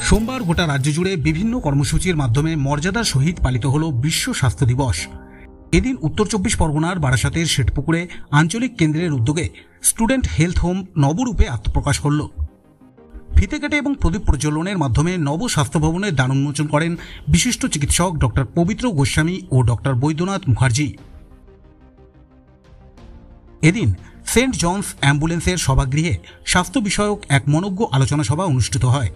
সোমবার গোটা রাজ্য জুড়ে বিভিন্ন কর্মসূচির মাধ্যমে মর্যাদার সহিত পালিত হল বিশ্ব স্বাস্থ্য দিবস। এদিন উত্তর 24 পরগনার বারাসাতের শেঠপুকুরে আঞ্চলিক কেন্দ্রের উদ্যোগে স্টুডেন্ট হেলথ হোম নবরূপে আত্মপ্রকাশ করল। ফিতে কেটে এবং প্রদীপ প্রজ্বলনের মাধ্যমে নব স্বাস্থ্য ভবনের দ্বার উন্মোচন করেন বিশিষ্ট চিকিৎসক ডক্টর পবিত্র গোস্বামী ও ডক্টর বৈদ্যনাথ মুখার্জি। এদিন সেন্ট জনস অ্যাম্বুলেন্সের সভাগৃহে স্বাস্থ্য বিষয়ক এক মনোজ্ঞ আলোচনা সভা অনুষ্ঠিত হয়।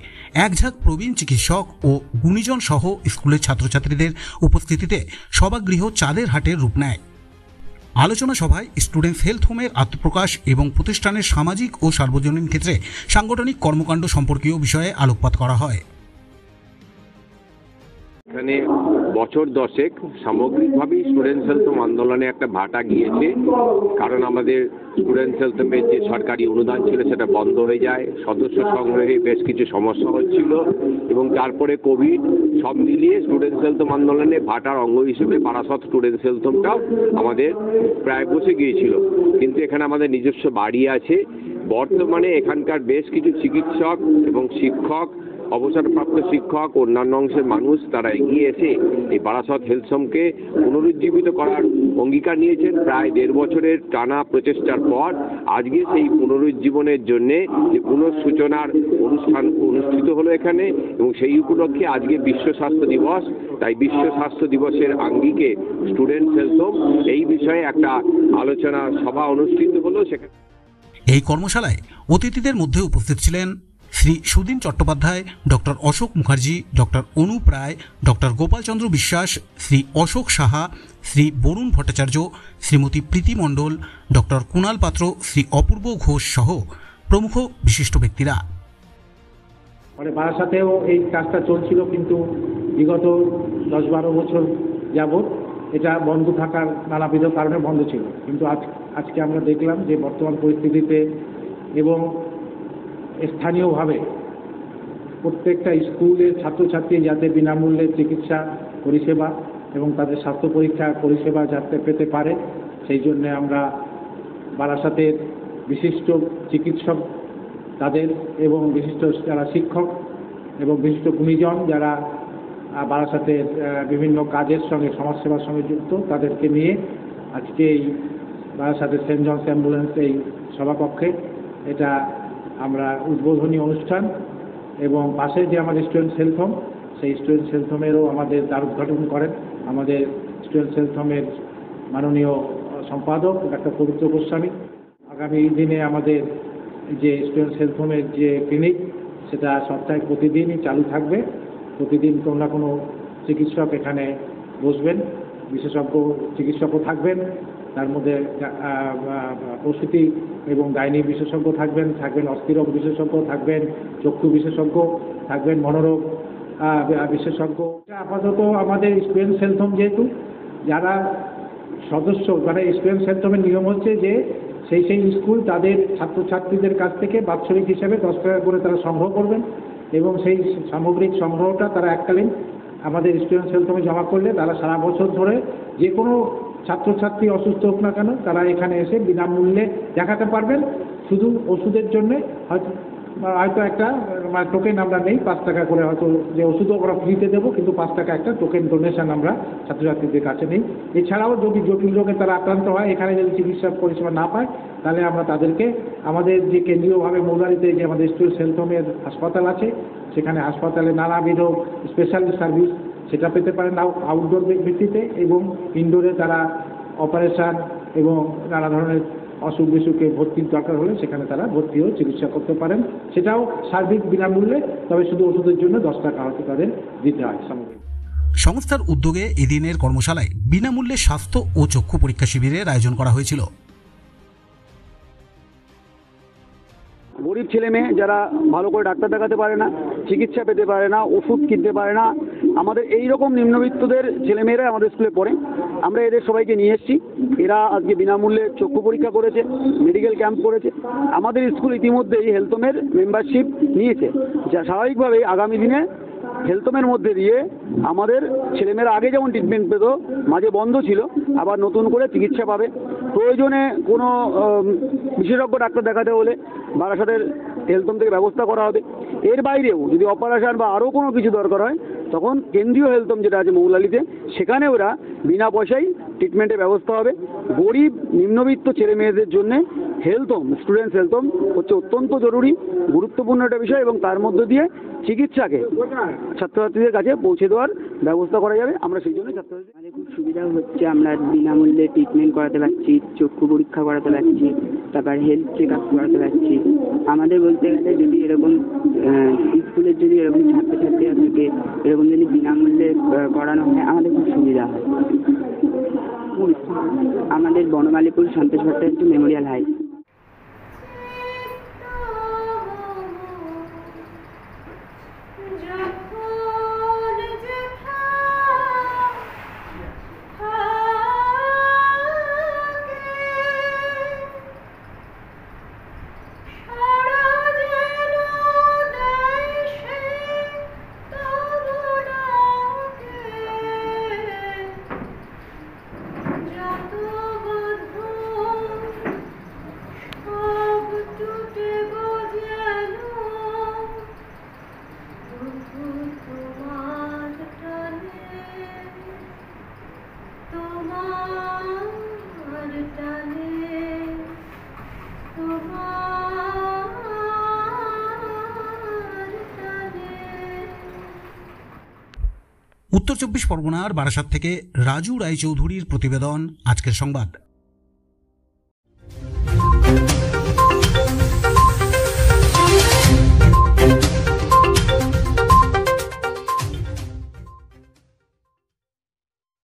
একঝাঁক প্রবীণ চিকিৎসক ও গুণীজন সহ স্কুলের ছাত্রছাত্রীদের উপস্থিতিতে সভাগৃহ চাঁদের হাটের রূপ নেয়। আলোচনা সভায় স্টুডেন্টস হেলথ হোমের আত্মপ্রকাশ এবং প্রতিষ্ঠানের সামাজিক ও সার্বজনীন ক্ষেত্রে সাংগঠনিক কর্মকাণ্ড সম্পর্কীয় বিষয়ে আলোকপাত করা হয়। এখানে বছর দশেক সামগ্রিকভাবেই স্টুডেন্টস হেলথ হোম আন্দোলনে একটা ভাটা গিয়েছে, কারণ আমাদের স্টুডেন্টস হেলথ হোমের যে সরকারি অনুদান ছিল সেটা বন্ধ হয়ে যায়, সদস্য সংগ্রহে বেশ কিছু সমস্যা হচ্ছিল এবং তারপরে কোভিড, সব মিলিয়ে স্টুডেন্টস হেলথ হোম আন্দোলনে ভাটার অঙ্গ হিসেবে বারাসত স্টুডেন্টস হেলথ হোমটাও আমাদের প্রায় বসে গিয়েছিল। কিন্তু এখানে আমাদের নিজস্ব বাড়ি আছে। বর্তমানে এখানকার বেশ কিছু চিকিৎসক এবং শিক্ষক, অবসরপ্রাপ্ত শিক্ষক, অন্যান্য অংশের মানুষ তারা এগিয়ে এসে এই বারাসত হেলথ হোমকে পুনরুজ্জীবিত করার অঙ্গীকার নিয়েছেন। প্রায় 1.5 বছরের টানা প্রচেষ্টার পর আজকে সেই পুনরুজ্জীবনের জন্যে যে পুনঃসূচনার অনুষ্ঠান অনুষ্ঠিত হলো এখানে, এবং সেই উপলক্ষে আজকে বিশ্ব স্বাস্থ্য দিবস। তাই বিশ্ব স্বাস্থ্য দিবসের আঙ্গিকে স্টুডেন্টস হেলথ হোম এই বিষয়ে একটা আলোচনা সভা অনুষ্ঠিত হলো। সেখানে এই কর্মশালায় অতিথিদের মধ্যে উপস্থিত ছিলেন শ্রী সুদিন চট্টোপাধ্যায়, ডক্টর অশোক মুখার্জি, ডক্টর অনুপ রায়, ডক্টর গোপালচন্দ্র বিশ্বাস, শ্রী অশোক সাহা, শ্রী বরুণ ভট্টাচার্য, শ্রীমতী প্রীতি মণ্ডল, ডক্টর কুণাল পাত্র, শ্রী অপূর্ব ঘোষ সহ প্রমুখ বিশিষ্ট ব্যক্তিরা। বারাসাতেও এই কাজটা চলছিল, কিন্তু বিগত 10-12 বছর যাবৎ এটা বন্ধ থাকার নানাবিধ কারণে বন্ধ ছিল। কিন্তু আজকে আমরা দেখলাম যে বর্তমান পরিস্থিতিতে এবং স্থানীয়ভাবে প্রত্যেকটা স্কুলের ছাত্রছাত্রী যাতে বিনামূল্যে চিকিৎসা পরিষেবা এবং তাদের স্বাস্থ্য পরীক্ষা পরিষেবা যাতে পেতে পারে, সেই জন্যে আমরা বারাসাতের বিশিষ্ট চিকিৎসক তাদের এবং বিশিষ্ট যারা শিক্ষক এবং বিশিষ্ট গুণীজন যারা বারাসাতের বিভিন্ন কাজের সঙ্গে সমাজসেবার সঙ্গে যুক্ত, তাদেরকে নিয়ে আজকে এই বারাসাতের সেন্ট জনস অ্যাম্বুলেন্স এই সভাকক্ষে এটা আমরা উদ্বোধনী অনুষ্ঠান, এবং পাশে যে আমাদের স্টুডেন্টস হেলথ হোম, সেই স্টুডেন্টস হেলথ হোমেরও আমাদের দ্বার উদ্ঘাটন করেন আমাদের স্টুডেন্টস হেলথ হোমের মাননীয় সম্পাদক ডাক্তার পবিত্র গোস্বামী। আগামী দিনে আমাদের যে স্টুডেন্টস হেলথ হোমের যে ক্লিনিক, সেটা সপ্তাহে প্রতিদিনই চালু থাকবে। প্রতিদিন কোনো না কোনো চিকিৎসক এখানে বসবেন, বিশেষজ্ঞ চিকিৎসকও থাকবেন, তার মধ্যে প্রসূতি এবং গাইনি বিশেষজ্ঞ থাকবেন, অস্থিরোগ বিশেষজ্ঞ থাকবেন, চক্ষু বিশেষজ্ঞ থাকবেন, মনোরোগ বিশেষজ্ঞ। আপাতত আমাদের স্টুডেন্টস হেলথ হোম যেহেতু যারা সদস্য, মানে স্টুডেন্টস হেলথ হোমের নিয়ম হচ্ছে যে সেই স্কুল তাদের ছাত্রছাত্রীদের কাছ থেকে বাৎসরিক হিসাবে 10 টাকা করে তারা সংগ্রহ করবেন, এবং সেই সামগ্রিক সংগ্রহটা তারা এককালীন আমাদের স্টুডেন্টস হেলথ হোমে জমা করলে তারা সারা বছর ধরে যে কোনো ছাত্রছাত্রী অসুস্থ হোক না কেন তারা এখানে এসে বিনামূল্যে দেখাতে পারবেন। শুধু ওষুধের জন্যে হয়তো একটা টোকেন আমরা নেই, 5 টাকা করে, হয়তো যে ওষুধও আমরা ফ্রিতে দেবো, কিন্তু 5 টাকা একটা টোকেন ডোনেশন আমরা ছাত্রছাত্রীদের কাছে নেই। এছাড়াও যদি জটিল রোগে তারা আক্রান্ত হয়, এখানে যদি চিকিৎসা পরিষেবা না পায়, তাহলে আমরা তাদেরকে আমাদের যে কেন্দ্রীয়ভাবে মৌলারিতে যে আমাদের স্টুডেন্টস হেলথ হোমের হাসপাতাল আছে, সেখানে হাসপাতালে নানাবিধ স্পেশালিস্ট সার্ভিস সেটা পেতে পারেন আউটডোর ভিত্তিতে, এবং ইনডোরে তারা অপারেশন এবং নানা ধরনের অসুখ বিসুখে ভর্তির দরকার হলে সেখানে তারা ভর্তি হয়ে চিকিৎসা করতে পারেন। সেটাও সার্বিক বিনামূল্যে, তবে শুধু ওষুধের জন্য 10 টাকা হয়তো তাদের দিতে হয় সামগ্রিক। সংস্থার উদ্যোগে এদিনের কর্মশালায় বিনামূল্যে স্বাস্থ্য ও চক্ষু পরীক্ষা শিবিরের আয়োজন করা হয়েছিল। গরিব ছেলে মেয়ে যারা ভালো করে ডাক্তার দেখাতে পারে না, চিকিৎসা পেতে পারে না, ওষুধ কিনতে পারে না, আমাদের এই রকম নিম্নবিত্তদের ছেলেমেয়েরা আমাদের স্কুলে পড়ে। আমরা এদের সবাইকে নিয়ে এসেছি। এরা আজকে বিনামূল্যে চক্ষু পরীক্ষা করেছে, মেডিকেল ক্যাম্প করেছে। আমাদের স্কুল ইতিমধ্যেই হেলথ হোমের মেম্বারশিপ নিয়েছে, যা স্বাভাবিকভাবেই আগামী দিনে হেলথ হোমের মধ্যে দিয়ে আমাদের ছেলেমেয়েরা আগে যেমন ট্রিটমেন্ট পেত, মাঝে বন্ধ ছিল, আবার নতুন করে চিকিৎসা পাবে। প্রয়োজনে কোনো বিশেষজ্ঞ ডাক্তার দেখাতে হলে বারাসাতের হেলথ হোম থেকে ব্যবস্থা করা হবে। এর বাইরেও যদি অপারেশন বা আরও কোনো কিছু দরকার হয় তখন কেন্দ্রীয় হেলথ হোম যেটা আছে মৌলালিতে, সেখানে ওরা বিনা পয়সায় ট্রিটমেন্টের ব্যবস্থা হবে। গরিব নিম্নবিত্ত ছেলে মেয়েদের জন্য health home, students health home হচ্ছে অত্যন্ত জরুরি, গুরুত্বপূর্ণ একটা বিষয়, এবং তার মধ্য দিয়ে চিকিৎসাকে ছাত্রছাত্রীদের কাছে পৌঁছে দেওয়ার ব্যবস্থা করা যাবে। আমরা সেই জন্য ছাত্রছাত্রী আমাদের খুব সুবিধা হচ্ছে, আমরা বিনামূল্যে ট্রিটমেন্ট করাতে পারছি, চক্ষু পরীক্ষা করাতে পারছি, তারপর হেলথ চেক আপ করাতে পারছি। আমাদের বলতে গেলে যদি এরকম স্কুলের যদি এরকম ছাত্রছাত্রীরা থাকে, এরকম যদি বিনামূল্যে করানো হয় আমাদের খুব সুবিধা হয়। আমাদের বনমালীপুর সন্তোষ ভট্টাচার্য মেমোরিয়াল হাই। উত্তর চব্বিশ পরগনার বারাসাত থেকে রাজু রায়চৌধুরীর প্রতিবেদন আজকের সংবাদ।